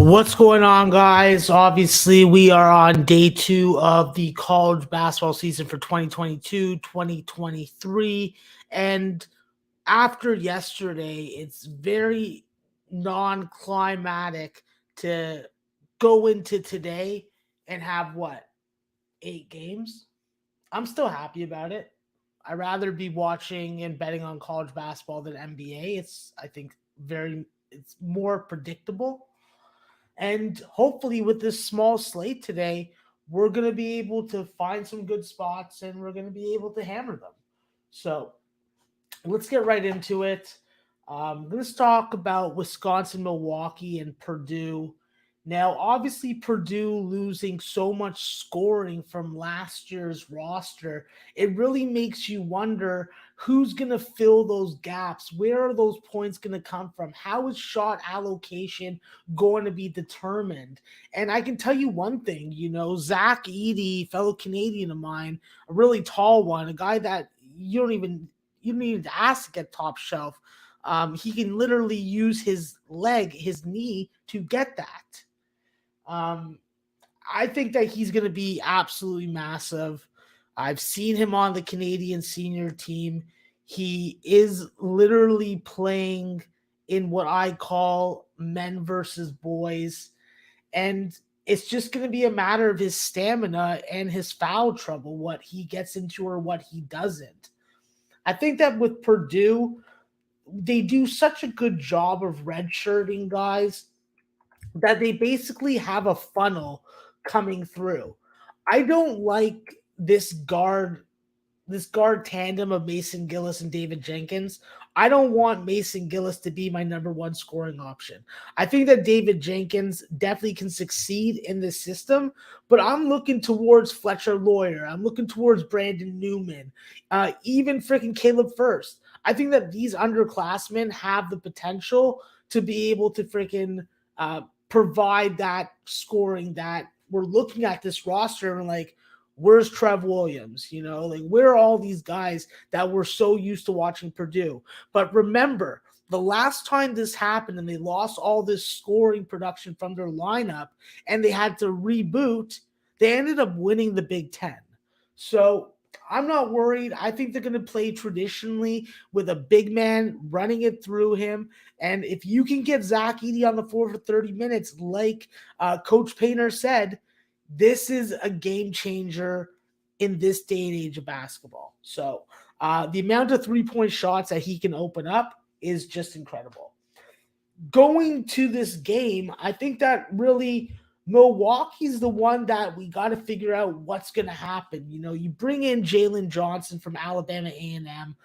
What's going on, guys? Obviously, we are on day two of the college basketball season for 2022-2023. And after yesterday, it's very non climatic to go into today and have what, 8 games? I'm still happy about it. I'd rather be watching and betting on college basketball than NBA. I think, it's more predictable, and hopefully, with this small slate today, we're going to be able to find some good spots and we're going to be able to hammer them. So let's get right into it. Let's talk about Wisconsin, Milwaukee, and Purdue. Now, obviously, Purdue losing so much scoring from last year's roster, it really makes you wonder who's going to fill those gaps. Where are those points going to come from? How is shot allocation going to be determined? And I can tell you one thing, Zach Edey, fellow Canadian of mine, a really tall one, a guy that you don't need to ask to get top shelf. He can literally use his leg, his knee, to get that. Um, I think that he's going to be absolutely massive. I've seen him on the Canadian senior team. He is literally playing in what I call men versus boys. And it's just going to be a matter of his stamina and his foul trouble, what he gets into or what he doesn't. I think that with Purdue, they do such a good job of redshirting guys that they basically have a funnel coming through. I don't like this guard tandem of Mason Gillis and David Jenkins. I don't want Mason Gillis to be my number one scoring option. I think that David Jenkins definitely can succeed in this system, but I'm looking towards Fletcher Lawyer. I'm looking towards Brandon Newman, even freaking Caleb First. I think that these underclassmen have the potential to be able to freaking provide that scoring that we're looking at this roster and like, where's Trev Williams? Like, where are all these guys that we're so used to watching Purdue? But remember, the last time this happened and they lost all this scoring production from their lineup and they had to reboot, they ended up winning the Big Ten. So I'm not worried. I think they're going to play traditionally with a big man running it through him. And if you can get Zach Edey on the floor for 30 minutes, like Coach Painter said, this is a game changer in this day and age of basketball. So the amount of 3-point shots that he can open up is just incredible. Going to this game, I think that really Milwaukee's the one that we got to figure out what's going to happen. You bring in Jalen Johnson from Alabama A&M.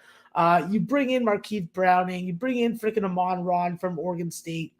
You bring in Markeith Browning. You bring in freaking Amon Ron from Oregon State.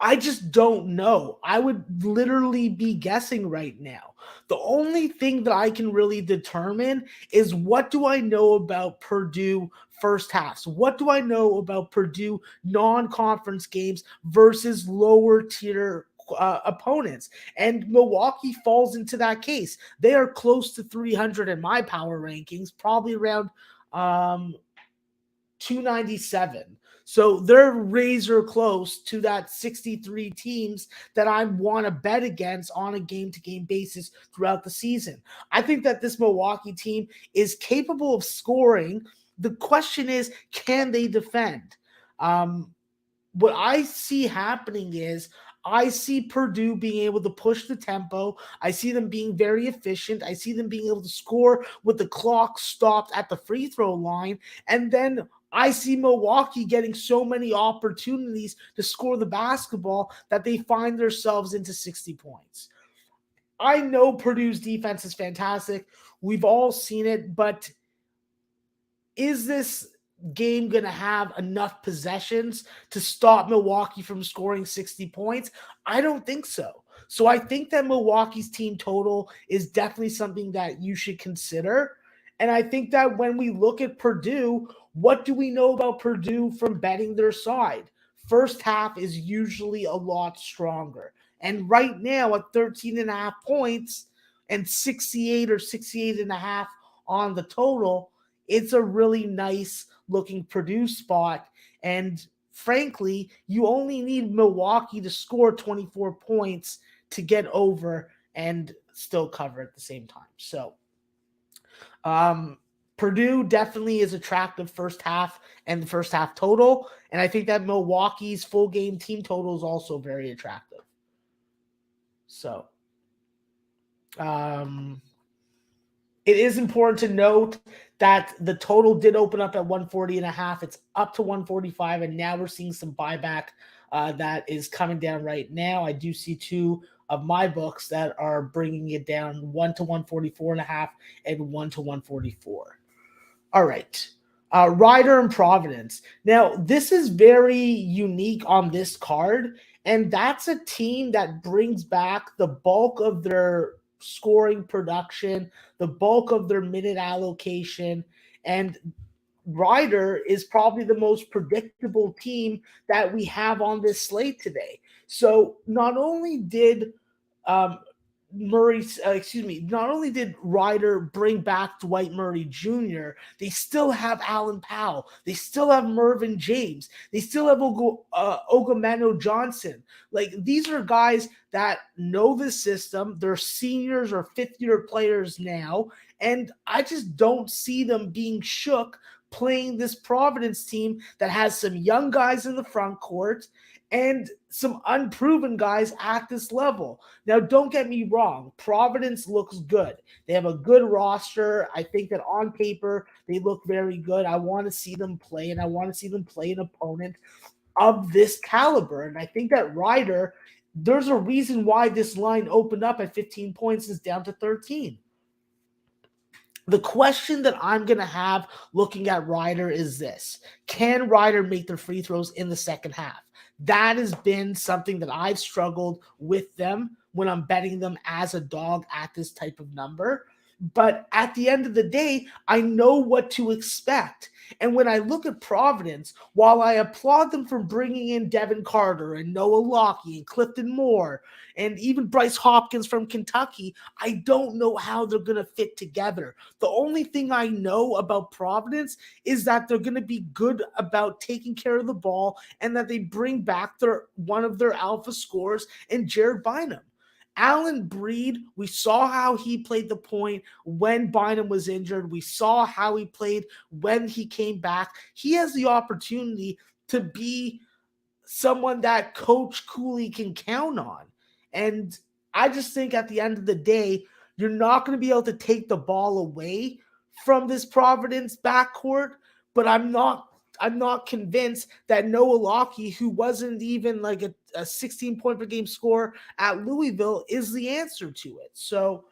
I just don't know. I would literally be guessing right now. The only thing that I can really determine is what do I know about Purdue first halves? What do I know about Purdue non-conference games versus lower tier opponents? And Milwaukee falls into that case. They are close to 300 in my power rankings, probably around 297. So they're razor close to that 63 teams that I want to bet against on a game-to-game basis throughout the season. I think that this Milwaukee team is capable of scoring. The question is, can they defend? What I see happening is I see Purdue being able to push the tempo. I see them being very efficient. I see them being able to score with the clock stopped at the free throw line. And then I see Milwaukee getting so many opportunities to score the basketball that they find themselves into 60 points. I know Purdue's defense is fantastic. We've all seen it, but is this game going to have enough possessions to stop Milwaukee from scoring 60 points? I don't think so. So I think that Milwaukee's team total is definitely something that you should consider. And I think that when we look at Purdue, what do we know about Purdue from betting their side? First half is usually a lot stronger. And right now at 13 and a half points and 68 or 68 and a half on the total, it's a really nice looking Purdue spot. And frankly, you only need Milwaukee to score 24 points to get over and still cover at the same time. So, um, Purdue definitely is attractive first half and the first half total. And I think that Milwaukee's full game team total is also very attractive. So, um, it is important to note that the total did open up at 140 and a half. It's up to 145, and now we're seeing some buyback that is coming down right now. I do see two of my books that are bringing it down, one to 144 and a half and one to 144. All right. Ryder and Providence. Now, this is very unique on this card, and that's a team that brings back the bulk of their scoring production, the bulk of their minute allocation, and Ryder is probably the most predictable team that we have on this slate today. So not only did um, not only did Ryder bring back Dwight Murray Jr., they still have Alan Powell. They still have Mervyn James. They still have Ogameno Johnson. Like, these are guys that know the system. They're seniors or fifth-year players now, and I just don't see them being shook playing this Providence team that has some young guys in the front court and some unproven guys at this level. Now, don't get me wrong. Providence looks good. They have a good roster. I think that on paper, they look very good. I want to see them play, and I want to see them play an opponent of this caliber. And I think that Ryder, there's a reason why this line opened up at 15 points is down to 13. The question that I'm going to have looking at Ryder is this. Can Ryder make their free throws in the second half? That has been something that I've struggled with them when I'm betting them as a dog at this type of number. But at the end of the day, I know what to expect. And when I look at Providence, while I applaud them for bringing in Devin Carter and Noah Lockie and Clifton Moore and even Bryce Hopkins from Kentucky, I don't know how they're going to fit together. The only thing I know about Providence is that they're going to be good about taking care of the ball and that they bring back one of their alpha scorers in Jared Bynum. Allen Breed, we saw how he played the point when Bynum was injured. We saw how he played when he came back. He has the opportunity to be someone that Coach Cooley can count on. And I just think at the end of the day, you're not going to be able to take the ball away from this Providence backcourt, but I'm not convinced that Noah Lockie, who wasn't even like a 16-point per game scorer at Louisville, is the answer to it. So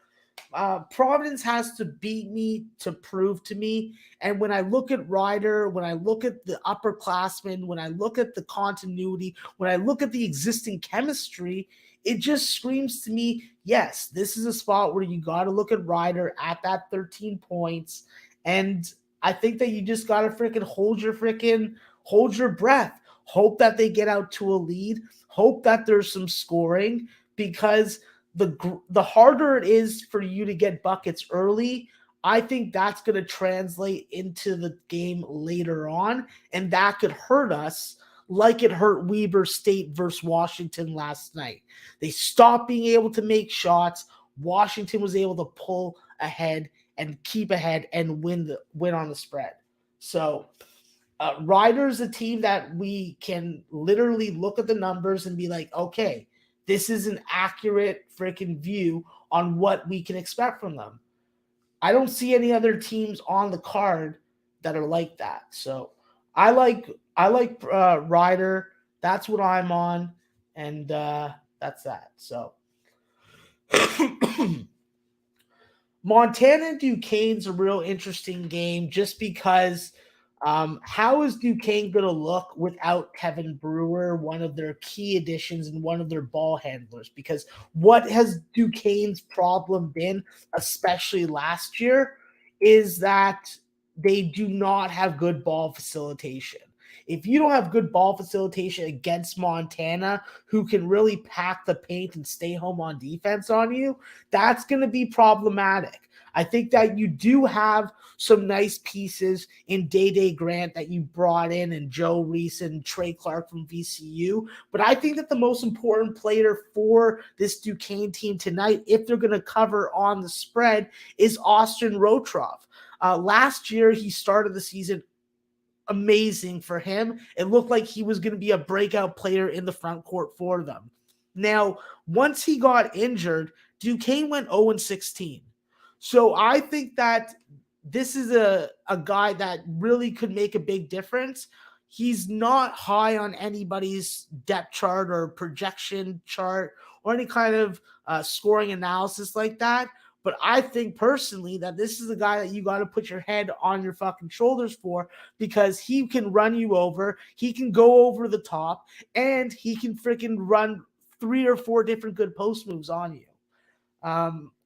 Providence has to beat me to prove to me. And when I look at Ryder, when I look at the upperclassmen, when I look at the continuity, when I look at the existing chemistry, it just screams to me, yes, this is a spot where you got to look at Ryder at that 13 points. And I think that you just got to hold your breath. Hope that they get out to a lead. Hope that there's some scoring, because the harder it is for you to get buckets early, I think that's going to translate into the game later on, and that could hurt us like it hurt Weber State versus Washington last night. They stopped being able to make shots. Washington was able to pull ahead and keep ahead and win on the spread. So Ryder's a team that we can literally look at the numbers and be like, okay, this is an accurate freaking view on what we can expect from them. I don't see any other teams on the card that are like that. So I like Ryder. That's what I'm on, and that's that. So Montana Duquesne's a real interesting game just because how is Duquesne going to look without Kevin Brewer, one of their key additions and one of their ball handlers? Because what has Duquesne's problem been, especially last year, is that they do not have good ball facilitation. If you don't have good ball facilitation against Montana, who can really pack the paint and stay home on defense on you, that's going to be problematic. I think that you do have some nice pieces in Day Grant that you brought in, and Joe Reese and Trey Clark from VCU. But I think that the most important player for this Duquesne team tonight, if they're going to cover on the spread, is Austin Rotroff. Last year, he started the season amazing for him. It looked like he was going to be a breakout player in the front court for them. Now, once he got injured, Duquesne went 0-16. So I think that this is a guy that really could make a big difference. He's not high on anybody's depth chart or projection chart or any kind of scoring analysis like that. But I think personally that this is a guy that you got to put your head on your fucking shoulders for, because he can run you over, he can go over the top, and he can freaking run 3 or 4 different good post moves on you.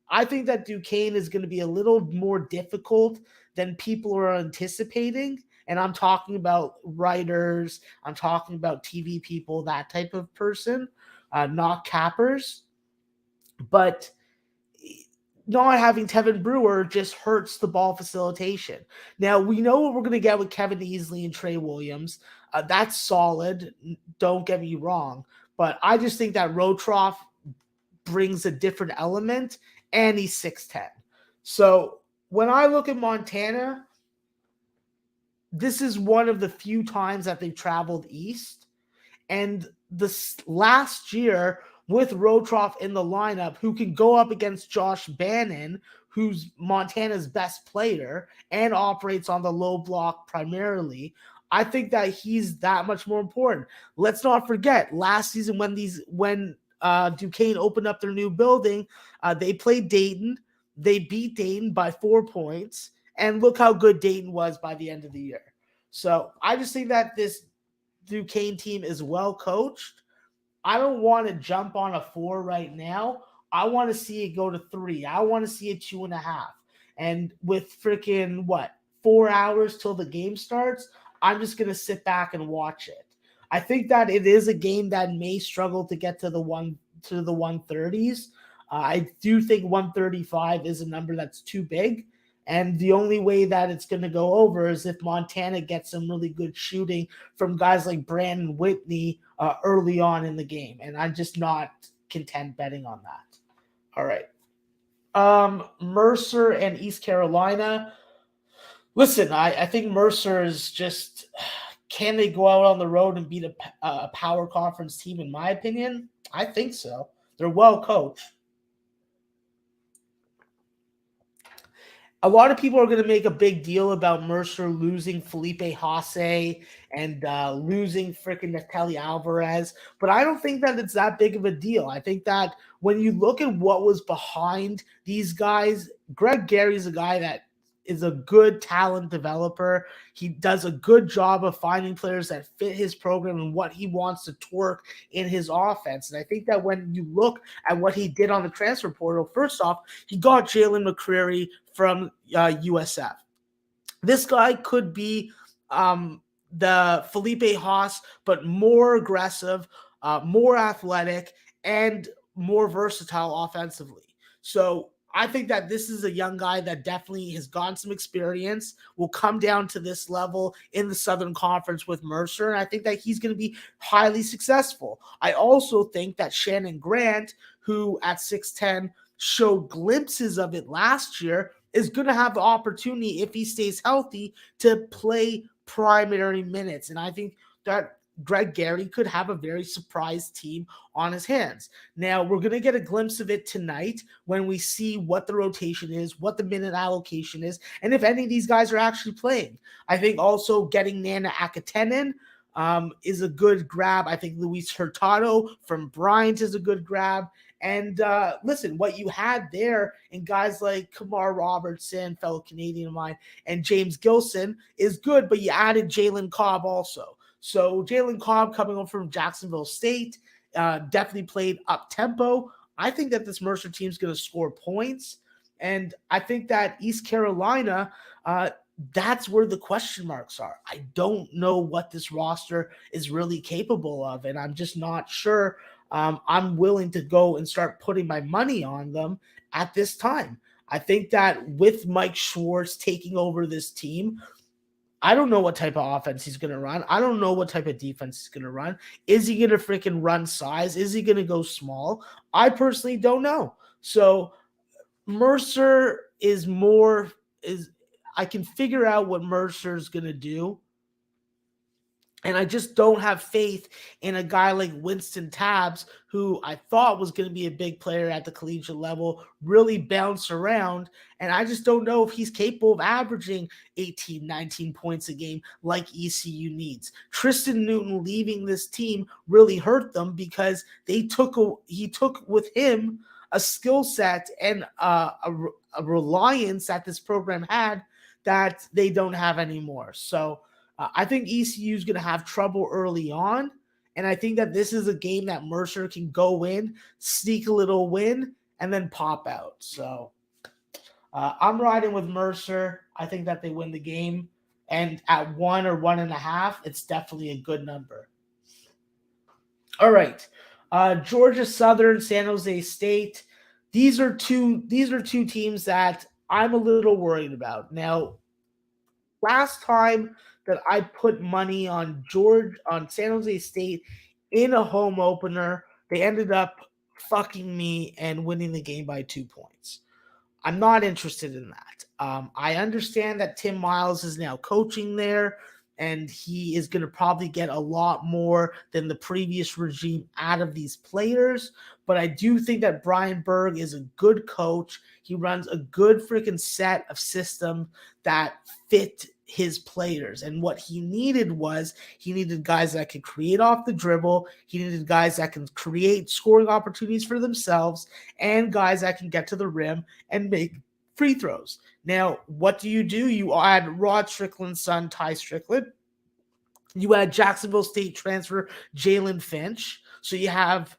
I think that Duquesne is going to be a little more difficult than people are anticipating. And I'm talking about writers, I'm talking about TV people, that type of person, not cappers. But not having Tevin Brewer just hurts the ball facilitation. Now, we know what we're going to get with Kevin Easley and Trey Williams. That's solid. Don't get me wrong. But I just think that Rotroff brings a different element, and he's 6'10". So when I look at Montana, this is one of the few times that they've traveled east. And this last year, with Rotroff in the lineup, who can go up against Josh Bannon, who's Montana's best player and operates on the low block primarily, I think that he's that much more important. Let's not forget, last season when Duquesne opened up their new building, they played Dayton. They beat Dayton by 4 points, and look how good Dayton was by the end of the year. So I just think that this Duquesne team is well coached. I don't want to jump on a 4 right now. I want to see it go to 3. I want to see it 2.5. And with freaking 4 hours till the game starts, I'm just going to sit back and watch it. I think that it is a game that may struggle to get to the 130s. I do think 135 is a number that's too big. And the only way that it's going to go over is if Montana gets some really good shooting from guys like Brandon Whitney early on in the game. And I'm just not content betting on that. All right. Mercer and East Carolina. Listen, I think Mercer is just, can they go out on the road and beat a power conference team? In my opinion, I think so. They're well coached. A lot of people are going to make a big deal about Mercer losing Felipe Hasse and losing freaking Natali Alvarez, but I don't think that it's that big of a deal. I think that when you look at what was behind these guys, Greg Gary's a guy that is a good talent developer. He does a good job of finding players that fit his program and what he wants to twerk in his offense. And I think that when you look at what he did on the transfer portal, first off, he got Jalen McCreary from USF. This guy could be the Felipe Haas, but more aggressive, more athletic, and more versatile offensively. So I think that this is a young guy that definitely has gotten some experience, will come down to this level in the Southern Conference with Mercer, and I think that he's going to be highly successful. I also think that Shannon Grant, who at 6'10", showed glimpses of it last year, is going to have the opportunity, if he stays healthy, to play primary minutes. And I think that Greg Gary could have a very surprised team on his hands. Now, we're going to get a glimpse of it tonight when we see what the rotation is, what the minute allocation is, and if any of these guys are actually playing. I think also getting Nana Akatenen is a good grab. I think Luis Hurtado from Bryant is a good grab. And listen, what you had there in guys like Kamar Robertson, fellow Canadian of mine, and James Gilson is good, but you added Jalen Cobb also. So Jalen Cobb coming over from Jacksonville State definitely played up-tempo. I think that this Mercer team is going to score points. And I think that East Carolina, that's where the question marks are. I don't know what this roster is really capable of, and I'm just not sure I'm willing to go and start putting my money on them at this time. I think that with Mike Schwartz taking over this team, I don't know what type of offense he's going to run. I don't know what type of defense he's going to run. Is he going to freaking run size? Is he going to go small? I personally don't know. So Mercer is I can figure out what Mercer's going to do. And I just don't have faith in a guy like Winston Tabbs, who I thought was going to be a big player at the collegiate level, really bounce around. And I just don't know if he's capable of averaging 18, 19 points a game like ECU needs. Tristan Newton leaving this team really hurt them because he took with him a skill set and a reliance that this program had that they don't have anymore. So I think ECU is going to have trouble early on, and I think that this is a game that Mercer can go in, sneak a little win, and then pop out. So I'm riding with Mercer. I think that they win the game, and at 1 or 1.5, it's definitely a good number. All right, Georgia Southern, San Jose State. These are two teams that I'm a little worried about. Now, last time that I put money on San Jose State in a home opener, they ended up fucking me and winning the game by 2 points. I'm not interested in that. I understand that Tim Miles is now coaching there, and he is going to probably get a lot more than the previous regime out of these players. But I do think that Brian Berg is a good coach. He runs a good freaking set of system that fit his players. And what he needed guys that could create off the dribble. He needed guys that can create scoring opportunities for themselves and guys that can get to the rim and make free throws. Now, what do? You add Rod Strickland's son, Ty Strickland. You add Jacksonville State transfer Jalen Finch. So you have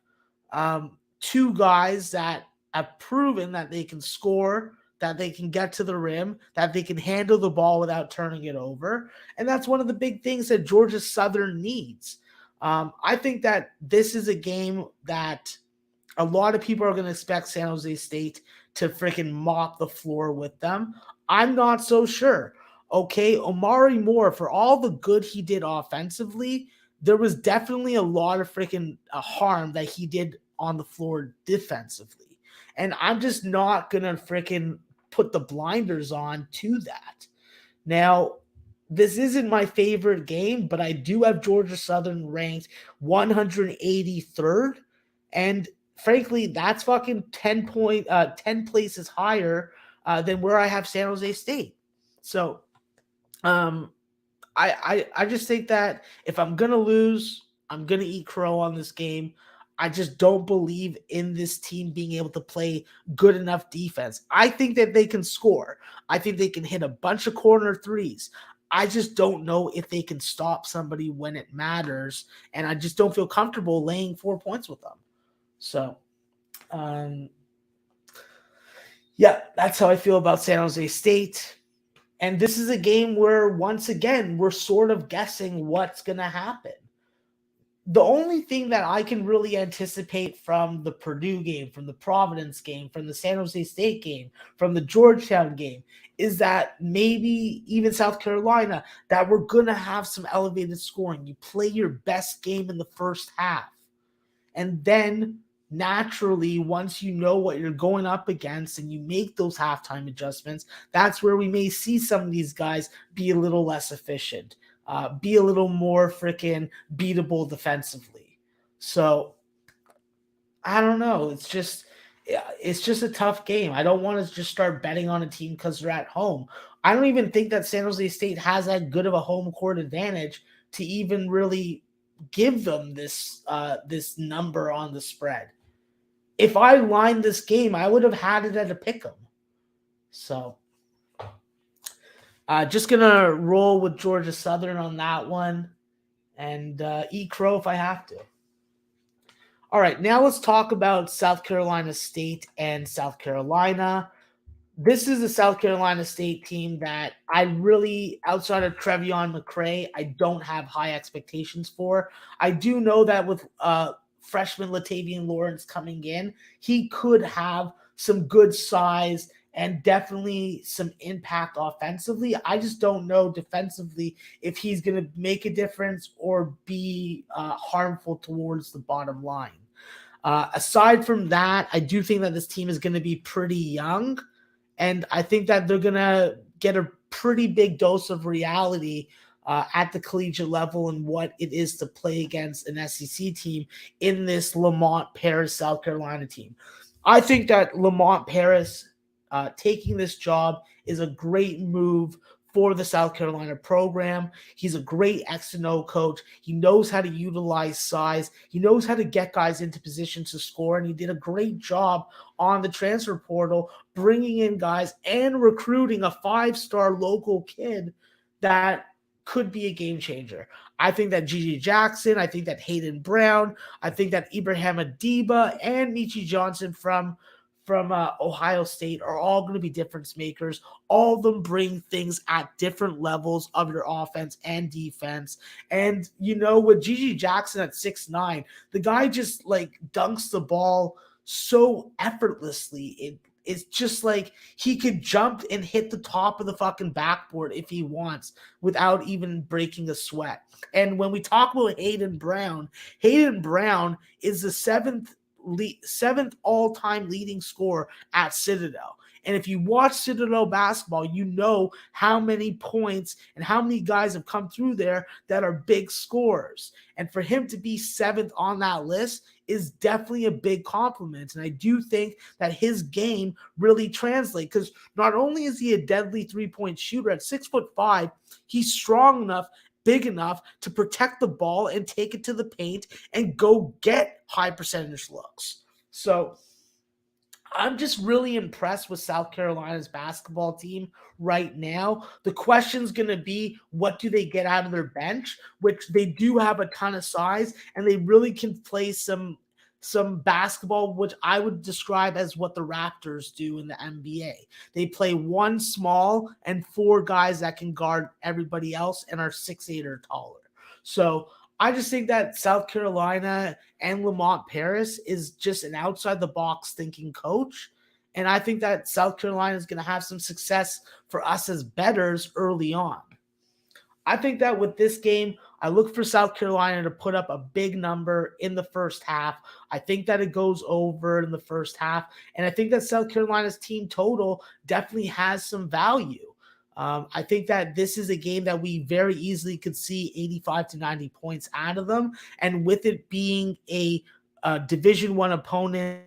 two guys that have proven that they can score, that they can get to the rim, that they can handle the ball without turning it over. And that's one of the big things that Georgia Southern needs. I think that this is a game that a lot of people are going to expect San Jose State to freaking mop the floor with them. I'm not so sure. Okay, Omari Moore, for all the good he did offensively, there was definitely a lot of freaking harm that he did on the floor defensively. And I'm just not going to freaking put the blinders on to that. Now, this isn't my favorite game, but I do have Georgia Southern ranked 183rd. And frankly, that's fucking 10 places higher than where I have San Jose State. So I just think that if I'm gonna lose, I'm gonna eat crow on this game. I just don't believe in this team being able to play good enough defense. I think that they can score. I think they can hit a bunch of corner threes. I just don't know if they can stop somebody when it matters, and I just don't feel comfortable laying 4 points with them. So, yeah, that's how I feel about San Jose State. And this is a game where, once again, we're sort of guessing what's going to happen. The only thing that I can really anticipate from the Purdue game, from the Providence game, from the San Jose State game, from the Georgetown game, is that maybe even South Carolina, that we're going to have some elevated scoring. You play your best game in the first half. And then naturally, once you know what you're going up against and you make those halftime adjustments, that's where we may see some of these guys be a little less efficient, be a little more freaking beatable defensively. So I don't know. It's just a tough game. I don't want to just start betting on a team because they're at home. I don't even think that San Jose State has that good of a home court advantage to even really give them this number on the spread. If I lined this game, I would have had it at a pick 'em. So, just gonna roll with Georgia Southern on that one, and eat crow if I have to. All right, now let's talk about South Carolina State and South Carolina. this is a South Carolina State team that I really, outside of Trevion McCray, I don't have high expectations for. I do know that with freshman Latavian Lawrence coming in, he could have some good size and definitely some impact offensively. I just don't know defensively if he's going to make a difference or be harmful towards the bottom line. Aside from that, I do think that this team is going to be pretty young. And I think that they're going to get a pretty big dose of reality at the collegiate level and what it is to play against an SEC team in this Lamont Paris, South Carolina team. I think that Lamont Paris taking this job is a great move for the South Carolina program. He's a great X and O coach. He knows how to utilize size. He knows how to get guys into positions to score, and he did a great job on the transfer portal, bringing in guys and recruiting a 5-star local kid that could be a game changer. I think that Gigi Jackson, I think that Hayden Brown, I think that Ibrahim Adiba and Michi Johnson from Ohio State are all going to be difference makers. All of them bring things at different levels of your offense and defense. And, with Gigi Jackson at 6'9", the guy just like dunks the ball so effortlessly. It's just like he could jump and hit the top of the fucking backboard if he wants without even breaking a sweat. And when we talk about Hayden Brown is the seventh all-time leading scorer at Citadel. And if you watch Citadel basketball, you know how many points and how many guys have come through there that are big scorers. And for him to be 7th on that list is definitely a big compliment. And I do think that his game really translates, because not only is he a deadly three-point shooter at 6'5", he's strong enough, big enough to protect the ball and take it to the paint and go get high percentage looks. So I'm just really impressed with South Carolina's basketball team right now. The question's going to be, what do they get out of their bench, which they do have a ton of size, and they really can play some basketball, which I would describe as what the Raptors do in the NBA. They play one small and 4 guys that can guard everybody else and are 6'8" or taller. So I just think that South Carolina and Lamont Paris is just an outside-the-box thinking coach. And I think that South Carolina is going to have some success for us as bettors early on. I think that with this game, I look for South Carolina to put up a big number in the first half. I think that it goes over in the first half. And I think that South Carolina's team total definitely has some value. I think that this is a game that we very easily could see 85 to 90 points out of them. And with it being a Division I opponent,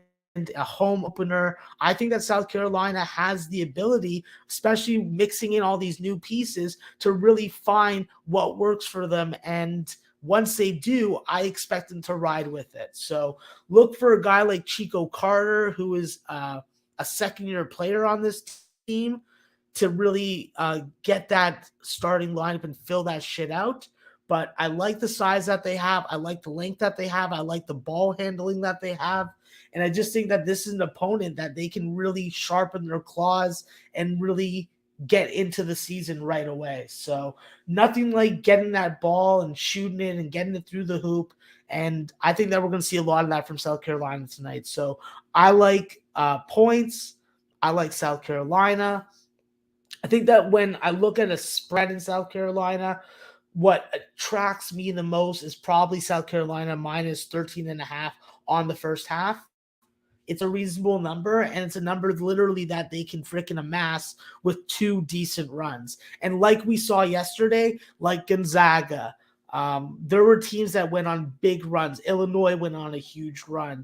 a home opener, I think that South Carolina has the ability, especially mixing in all these new pieces, to really find what works for them. And once they do, I expect them to ride with it. So look for a guy like Chico Carter, who is a second-year player on this team, to really get that starting lineup and fill that shit out. But I like the size that they have. I like the length that they have. I like the ball handling that they have. And I just think that this is an opponent that they can really sharpen their claws and really get into the season right away. So nothing like getting that ball and shooting it and getting it through the hoop. And I think that we're going to see a lot of that from South Carolina tonight. So I like points. I like South Carolina. I think that when I look at a spread in South Carolina, what attracts me the most is probably South Carolina minus 13.5 on the first half. It's a reasonable number, and it's a number literally that they can freaking amass with 2 decent runs. And like we saw yesterday, like Gonzaga, there were teams that went on big runs. Illinois went on a huge run.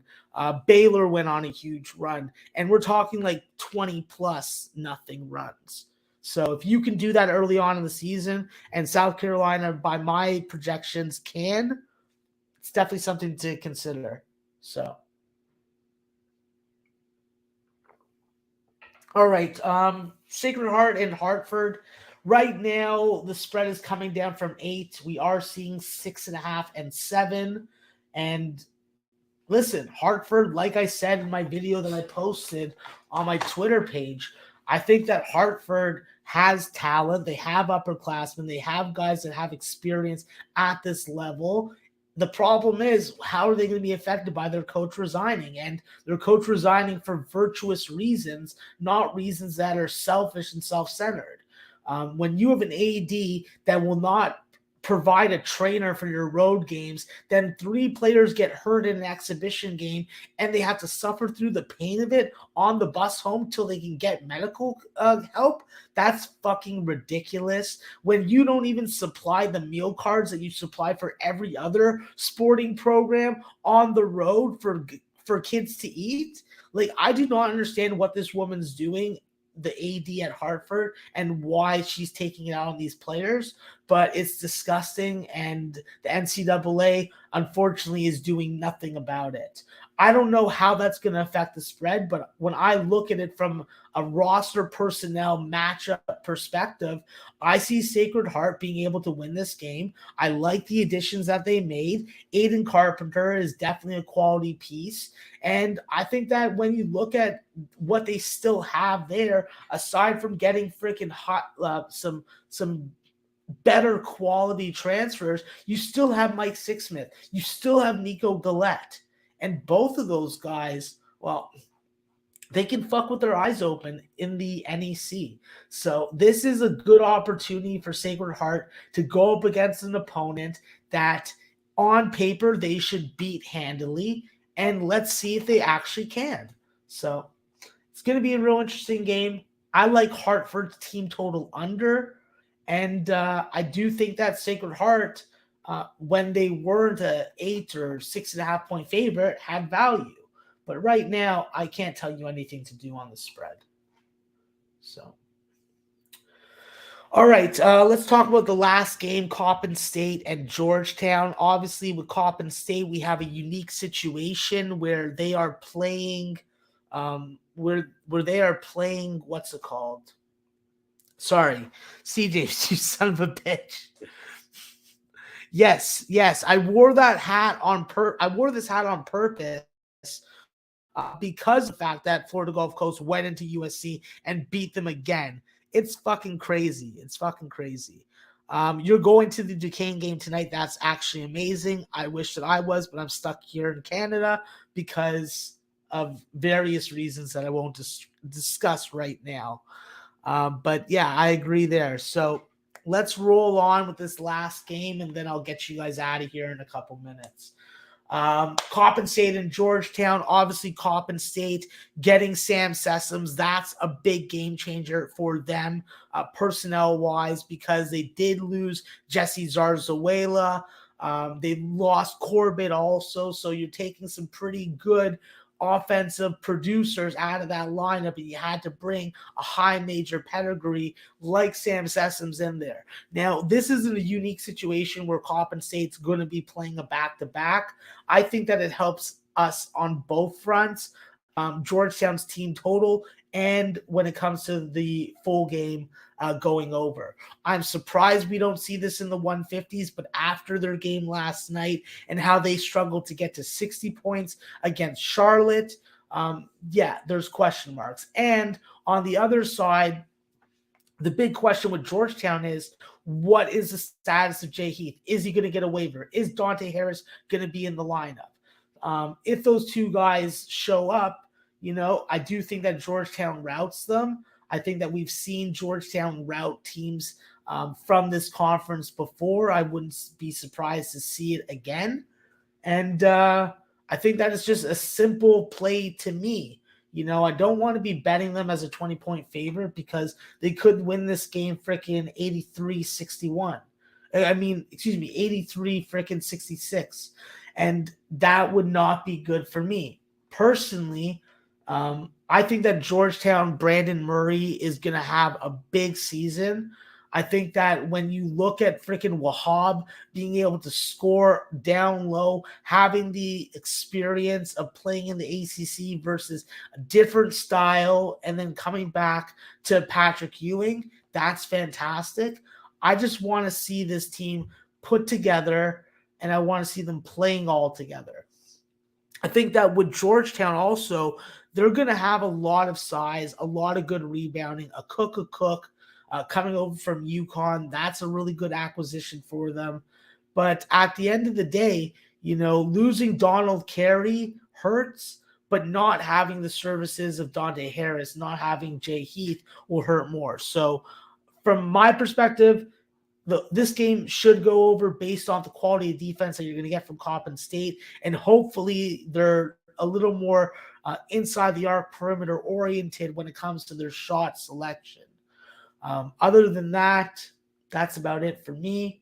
Baylor went on a huge run. And we're talking like 20-plus nothing runs. So if you can do that early on in the season, and South Carolina, by my projections, can, it's definitely something to consider. So, all right. Sacred Heart and Hartford. Right now, the spread is coming down from 8. We are seeing 6.5 and 7. And listen, Hartford, like I said in my video that I posted on my Twitter page, I think that Hartford has talent. They have upperclassmen. They have guys that have experience at this level. The problem is, how are they going to be affected by their coach resigning? And their coach resigning for virtuous reasons, not reasons that are selfish and self-centered. When you have an AD that will not provide a trainer for your road games, then 3 players get hurt in an exhibition game and they have to suffer through the pain of it on the bus home till they can get medical help. That's fucking ridiculous. When you don't even supply the meal cards that you supply for every other sporting program on the road for kids to eat. Like, I do not understand what this woman's doing, the AD at Hartford, and why she's taking it out on these players, but it's disgusting, and the NCAA, unfortunately, is doing nothing about it. I don't know how that's going to affect the spread, but when I look at it from a roster personnel matchup perspective, I see Sacred Heart being able to win this game. I like the additions that they made. Aiden Carpenter is definitely a quality piece. And I think that when you look at what they still have there, aside from getting freaking hot, some better quality transfers, you still have Mike Sixsmith. You still have Nico Gillette. And both of those guys, well, they can fuck with their eyes open in the NEC. So this is a good opportunity for Sacred Heart to go up against an opponent that on paper they should beat handily. And let's see if they actually can. So it's going to be a real interesting game. I like Hartford's team total under. And I do think that Sacred Heart, when they weren't an 8 or 6.5 point favorite, had value. But right now, I can't tell you anything to do on the spread. So, all right, let's talk about the last game, Coppin State and Georgetown. Obviously, with Coppin State, we have a unique situation where they are playing, where they are playing. What's it called? Sorry, CJ, you son of a bitch. Yes, I wore that hat on I wore this hat on purpose because of the fact that Florida Gulf Coast went into USC and beat them again. It's fucking crazy. It's fucking crazy. You're going to the Duquesne game tonight. That's actually amazing. I wish that I was, but I'm stuck here in Canada because of various reasons that I won't discuss right now. But yeah, I agree there. So let's roll on with this last game, and then I'll get you guys out of here in a couple minutes. Coppin State and Georgetown. Obviously, Coppin State getting Sam Sessoms. That's a big game changer for them personnel-wise because they did lose Jesse Zarzuela. They lost Corbett also, so you're taking some pretty good offensive producers out of that lineup, and you had to bring a high major pedigree like Sam Sessoms in there. Now, this isn't a unique situation where Coppin State's going to be playing a back-to-back. I think that it helps us on both fronts, Georgetown's team total, and when it comes to the full game going over. I'm surprised we don't see this in the 150s, but after their game last night and how they struggled to get to 60 points against Charlotte, yeah, there's question marks. And on the other side, the big question with Georgetown is, what is the status of Jay Heath? Is he going to get a waiver? Is Dante Harris going to be in the lineup? If those two guys show up, you know, I do think that Georgetown routes them. I think that we've seen Georgetown route teams from this conference before. I wouldn't be surprised to see it again. And I think that is just a simple play to me. You know, I don't want to be betting them as a 20-point favorite because they could win this game freaking 83-61. I mean, excuse me, 83 freaking 66. And that would not be good for me. Personally, I think that Georgetown, Brandon Murray is going to have a big season. I think that when you look at freaking Wahab being able to score down low, having the experience of playing in the ACC versus a different style, and then coming back to Patrick Ewing, that's fantastic. I just want to see this team put together, and I want to see them playing all together. I think that with Georgetown also, they're going to have a lot of size, a lot of good rebounding, a cook coming over from UConn. That's a really good acquisition for them. But at the end of the day, losing Donald Carey hurts, but not having the services of Dante Harris, not having Jay Heath will hurt more. So from my perspective, this game should go over based on the quality of defense that you're going to get from Coppin State, and hopefully they're a little more inside the arc, perimeter oriented when it comes to their shot selection. Other than that, that's about it for me.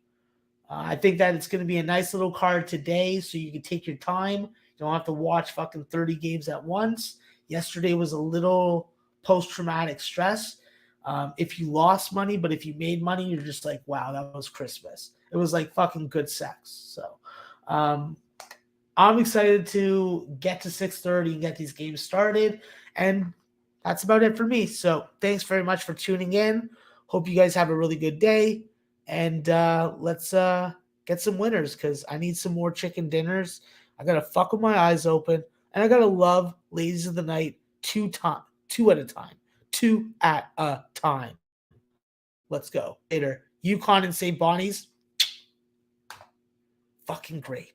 I think that it's going to be a nice little card today, so you can take your time. You don't have to watch fucking 30 games at once. Yesterday was a little post-traumatic stress. If you lost money, but if you made money, you're just like, wow, that was Christmas. It was like fucking good sex. So I'm excited to get to 6:30 and get these games started. And that's about it for me. So thanks very much for tuning in. Hope you guys have a really good day. And let's get some winners, because I need some more chicken dinners. I got to fuck with my eyes open. And I got to love Ladies of the Night two at a time. Two at a time. Let's go. Later. UConn and St. Bonnie's. Fucking great.